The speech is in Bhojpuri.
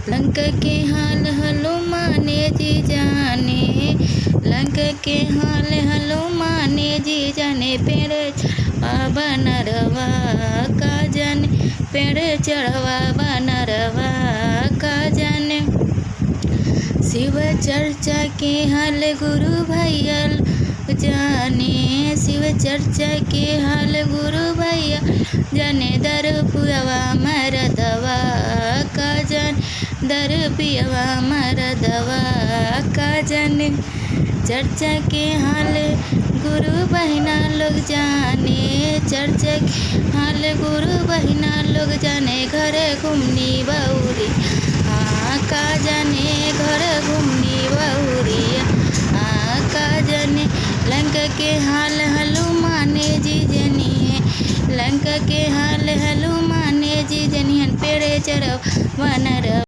लंका के हाल हनुमान जी जाने, लंका के हाल हनुमान जी जाने, पेड़ चढ़वा नरवा का जाने, पेड़ चढ़वा नरवा का जाने। शिव चर्चा के हाल गुरु भैया जाने, शिव चर्चा के हाल गुरु भैया जाने, दर पुरवा मरदवा का जाने, दर पियवा मरदवा का जाने। चर्चा के हाल गुरु बहिना लोग जाने, चर्चा के हाल गुरु बहिना लोग जाने, घर घूमनी बहुरी का जाने, घर घूमनी बहुरिया का जाने। लंका के हाल हनुमान जी जनिए, लंका के हाल हनुमान जी जनिहन, पेड़ चढ़वा नरवा।